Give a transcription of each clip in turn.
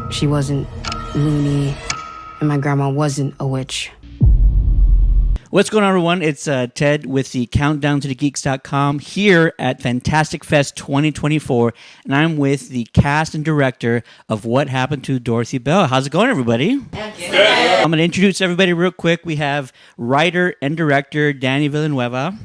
She wasn't loony, and my grandma wasn't a witch. What's going on, everyone? It's Ted with the Countdown to the Geeks.com here at Fantastic Fest 2024, and I'm with the cast and director of What Happened to Dorothy Bell. How's it going, everybody? I'm going to introduce everybody real quick. We have writer and director Danny Villanueva.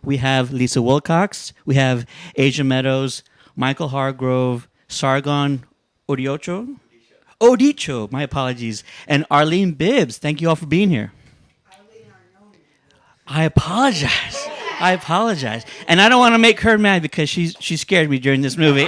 We have Lisa Wilcox. We have Asia Meadows, Michael Hargrove, Sargon Odicho, my apologies, and Arlene Bibbs. Thank you all for being here. I apologize. And I don't want to make her mad because she scared me during this movie.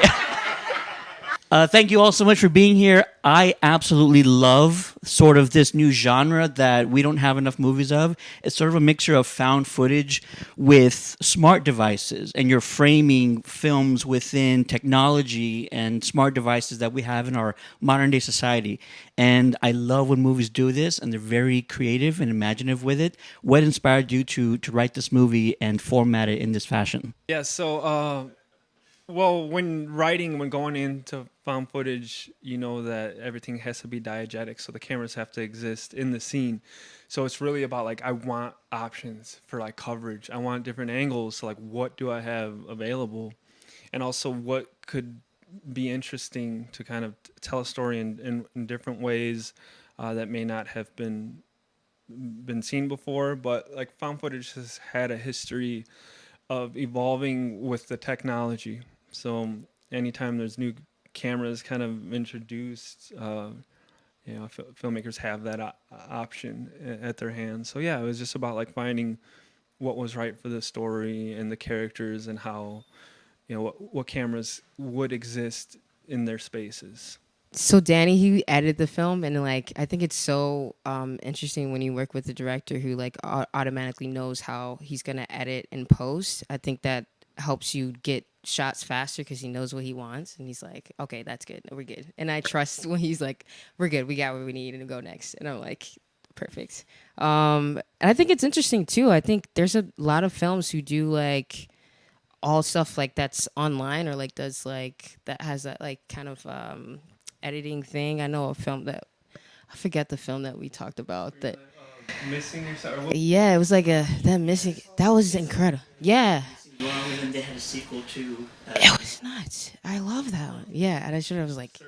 Thank you all so much for being here. I absolutely love sort of this new genre that we don't have enough movies of. It's sort of a mixture of found footage with smart devices, and you're framing films within technology and smart devices that we have in our modern day society. And I love when movies do this, and they're very creative and imaginative with it. What inspired you to write this movie and format it in this fashion? Yeah, so well, when going into found footage, you know that everything has to be diegetic, so the cameras have to exist in the scene. So it's really about like I want options for like coverage. I want different angles. So like, what do I have available, and also what could be interesting to kind of tell a story in different ways that may not have been seen before. But like found footage has had a history of evolving with the technology. So anytime there's new cameras kind of introduced, filmmakers have that option at their hands. So yeah, it was just about like finding what was right for the story and the characters and how, what cameras would exist in their spaces. So Danny, he edited the film, and like I think it's so interesting when you work with a director who like automatically knows how he's gonna edit and post. I think that helps you get shots faster because he knows what he wants, and he's like, okay, that's good, we're good. And I trust when he's like, we're good, we got what we need, and go next. And I'm like, perfect. And I think it's interesting too. I think there's a lot of films who do like all stuff like that's online or like does like that has that like kind of editing thing. I know a film that I forget the film that we talked about that Missing yourself. yeah, it was like that missing that was incredible. Yeah. Well, and then they had a sequel to... It was nuts. I love that one. Yeah, and I was like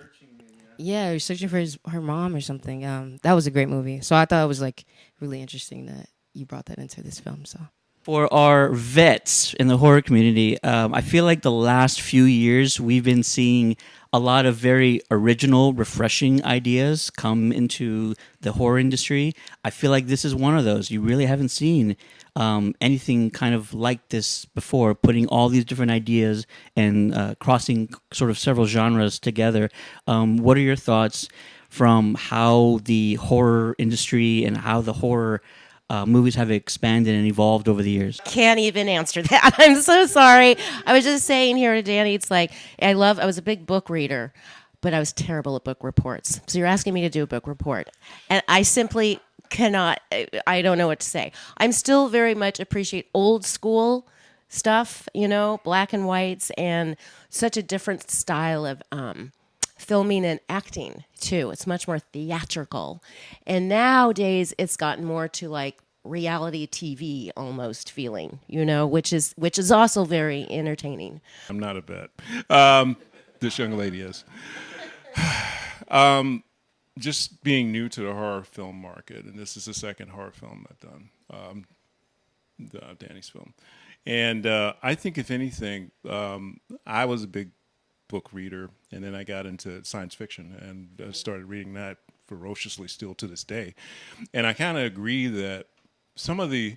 yeah, he was searching for her mom or something. That was a great movie. So I thought it was like really interesting that you brought that into this film. So For our vets in the horror community, I feel like the last few years we've been seeing a lot of very original, refreshing ideas come into the horror industry. I feel like this is one of those. You really haven't seen anything kind of like this before, putting all these different ideas and crossing sort of several genres together. What are your thoughts from how the horror industry and how the horror movies have expanded and evolved over the years? Can't even answer that. I'm so sorry. I was just saying here to Danny, it's like, I was a big book reader, but I was terrible at book reports. So you're asking me to do a book report. And I simply cannot, I don't know what to say. I'm still very much appreciate old school stuff, black and whites, and such a different style of filming and acting too. It's much more theatrical. And nowadays it's gotten more to like reality TV almost feeling, which is also very entertaining. I'm not a vet. This young lady is. Just being new to the horror film market, and this is the second horror film I've done, Danny's film. And I think, if anything, I was a big book reader, and then I got into science fiction and started reading that ferociously still to this day. And I kind of agree that some of the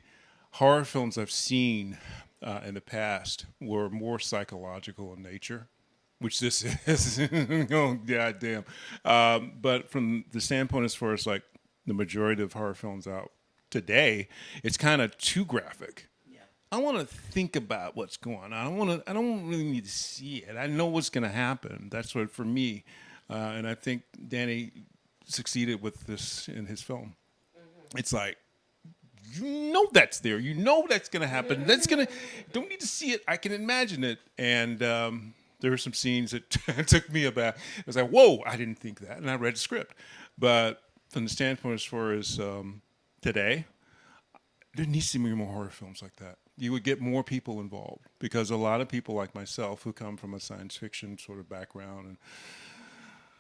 horror films I've seen in the past were more psychological in nature, which this is. Oh, yeah, damn. But from the standpoint as far as like the majority of horror films out today, it's kind of too graphic. I want to think about what's going on. I don't really need to see it. I know what's going to happen. That's what for me. And I think Danny succeeded with this in his film. Mm-hmm. It's like, that's there. That's going to happen. That's going to, don't need to see it. I can imagine it. And there were some scenes that took me aback. I was like, whoa, I didn't think that. And I read the script. But from the standpoint as far as today, there needs to be more horror films like that. You would get more people involved because a lot of people like myself who come from a science fiction sort of background and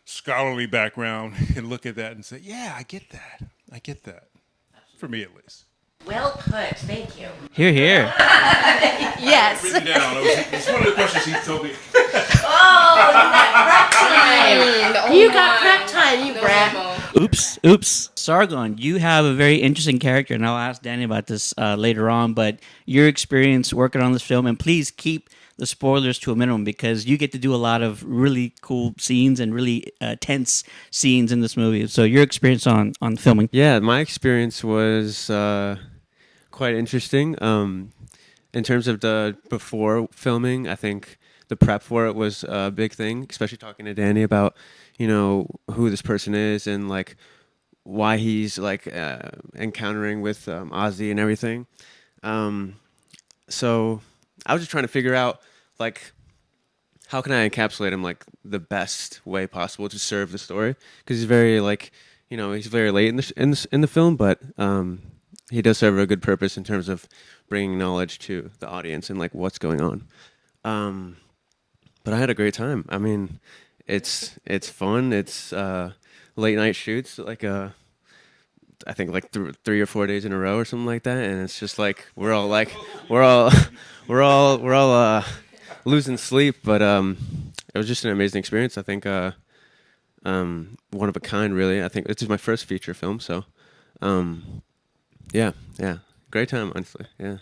scholarly background can look at that and say, yeah, I get that. I get that. For me, at least. Well put. Thank you. Here, here. Yes. Written down. It's one of the questions he told me. You got prep time, you brat. Oops. Sargon, you have a very interesting character, and I'll ask Danny about this later on, but your experience working on this film, and please keep the spoilers to a minimum because you get to do a lot of really cool scenes and really tense scenes in this movie. So your experience on filming. Yeah, my experience was quite interesting. In terms of the before filming, I think the prep for it was a big thing, especially talking to Danny about, who this person is and like why he's like encountering with Ozzy and everything. So I was just trying to figure out like how can I encapsulate him like the best way possible to serve the story because he's very like he's very late in the film, but he does serve a good purpose in terms of bringing knowledge to the audience and like what's going on. But I had a great time. I mean, it's fun. It's late night shoots like I think like 3 or 4 days in a row or something like that, and it's just like we're all losing sleep, but it was just an amazing experience. I think one of a kind, really. I think this is my first feature film, so yeah, great time, honestly. Yeah.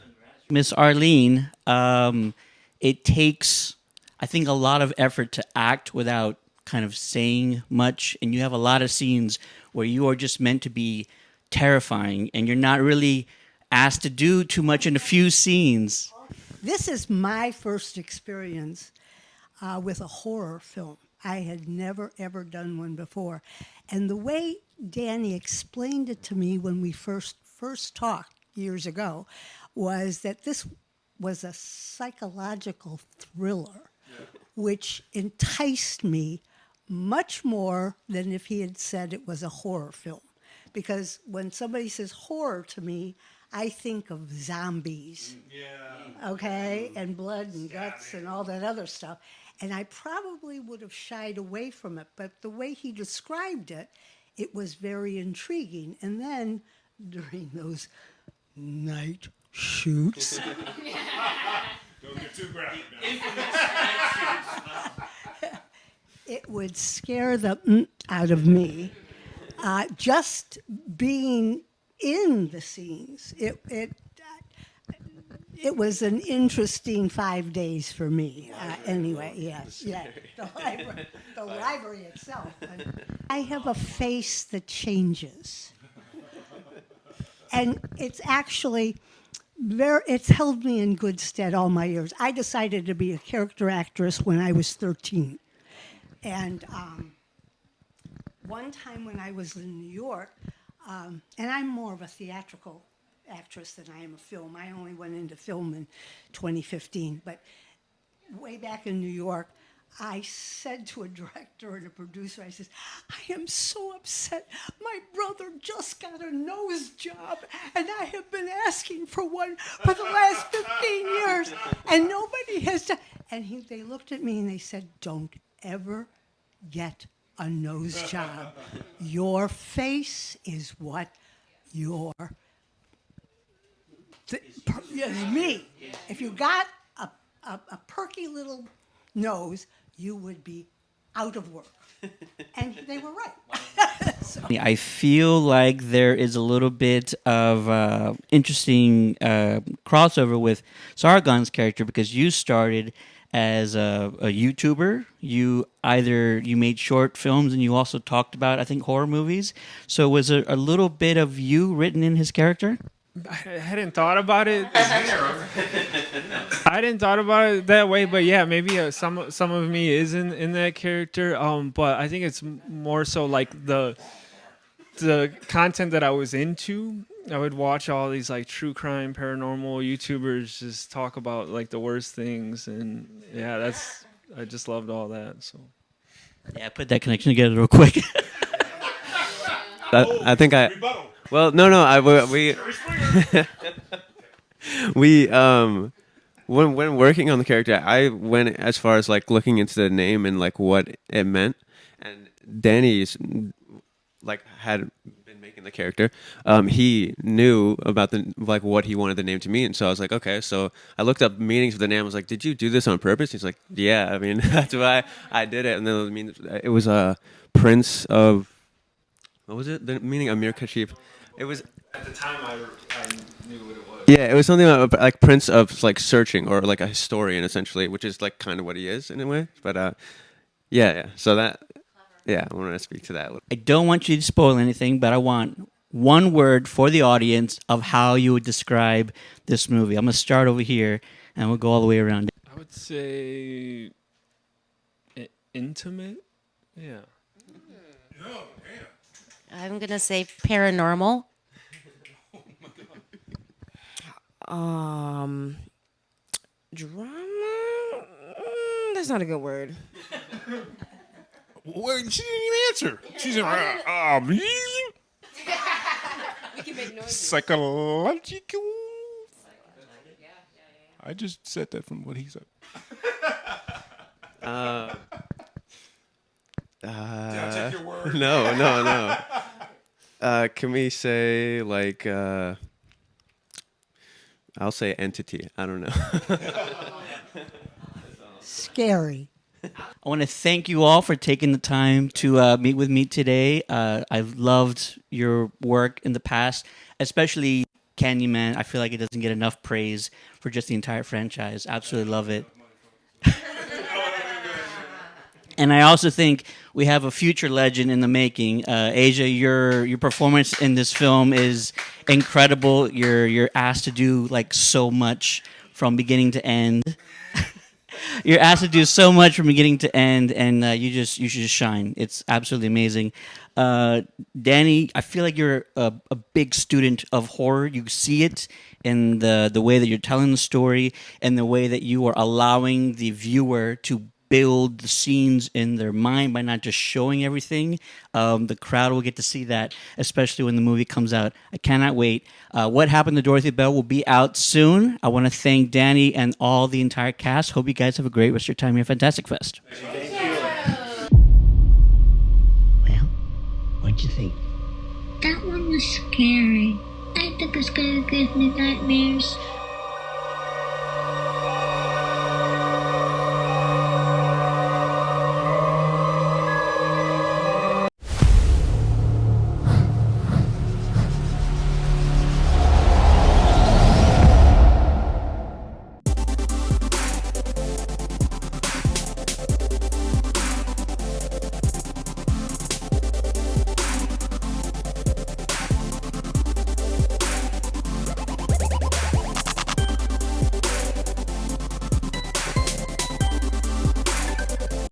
Miss Arlene, it takes, I think, a lot of effort to act without kind of saying much, and you have a lot of scenes where you are just meant to be terrifying, and you're not really asked to do too much in a few scenes. This is my first experience with a horror film. I had never, ever done one before. And the way Danny explained it to me when we first talked years ago was that this was a psychological thriller, which enticed me much more than if he had said it was a horror film. Because when somebody says horror to me, I think of zombies, okay, and blood and guts and all that other stuff. And I probably would have shied away from it. But the way he described it, it was very intriguing. And then during those night shoots, Don't get too graphic now. it would scare the out of me. Just being in the scenes, it was an interesting 5 days for me. Anyway, yes, yeah, the library itself. I have a face that changes, and it's actually it's held me in good stead all my years. I decided to be a character actress when I was 13, and one time when I was in New York, and I'm more of a theatrical actress than I am a film. I only went into film in 2015, but way back in New York, I said to a director and a producer, I said, I am so upset. My brother just got a nose job, and I have been asking for one for the last 15 years, and nobody has done. And they looked at me and they said, don't ever get a nose job. Your face is what your me. If you got a perky little nose, you would be out of work. And they were right. So. I feel like there is a little bit of interesting crossover with Sargon's character because you started as a YouTuber. You made short films and you also talked about, I think, horror movies. So was there a little bit of you written in his character? I hadn't thought about it. I didn't thought about it that way, but yeah, maybe some of me is in that character. But I think it's more so like the content that I was into. I would watch all these like true crime, paranormal YouTubers just talk about like the worst things, and yeah, I just loved all that. So Yeah, put that connection together real quick. I think I. Well, no. We when working on the character, I went as far as like looking into the name and like what it meant. And Danny's like had been making the character. He knew about the like what he wanted the name to mean. So I was like, okay. So I looked up meanings of the name. I was like, did you do this on purpose? He's like, yeah. I mean, that's why I did it. And then I mean, it was a Prince of. What was it? The meaning Amir Kashif. It was. at the time, I knew what it was. Yeah, it was something like Prince of like searching or like a historian essentially, which is like kind of what he is in a way. But yeah. So that, yeah, I wanted to speak to that a little. I don't want you to spoil anything, but I want one word for the audience of how you would describe this movie. I'm going to start over here, and we'll go all the way around. I would say intimate. Yeah. I'm gonna say paranormal. Drama. That's not a good word. Well, she didn't even answer. She's We can make noises. psychological. I just said that from what he said. Did I take your word? No. Can we say like? I'll say entity. I don't know. Scary. I want to thank you all for taking the time to meet with me today. I've loved your work in the past, especially Candyman. I feel like it doesn't get enough praise for just the entire franchise. Absolutely love it. And I also think we have a future legend in the making. Asia, your performance in this film is incredible. You're asked to do like so much from beginning to end. You're asked to do so much from beginning to end, and you should just shine. It's absolutely amazing. Danny, I feel like you're a big student of horror. You see it in the way that you're telling the story, and the way that you are allowing the viewer to build the scenes in their mind by not just showing everything. The crowd will get to see that, especially when the movie comes out. I cannot wait. What Happened to Dorothy Bell will be out soon. I want to thank Danny and all the entire cast. Hope you guys have a great rest of your time here at Fantastic Fest. Well, what'd you think? That one was scary. I think it's gonna give me nightmares.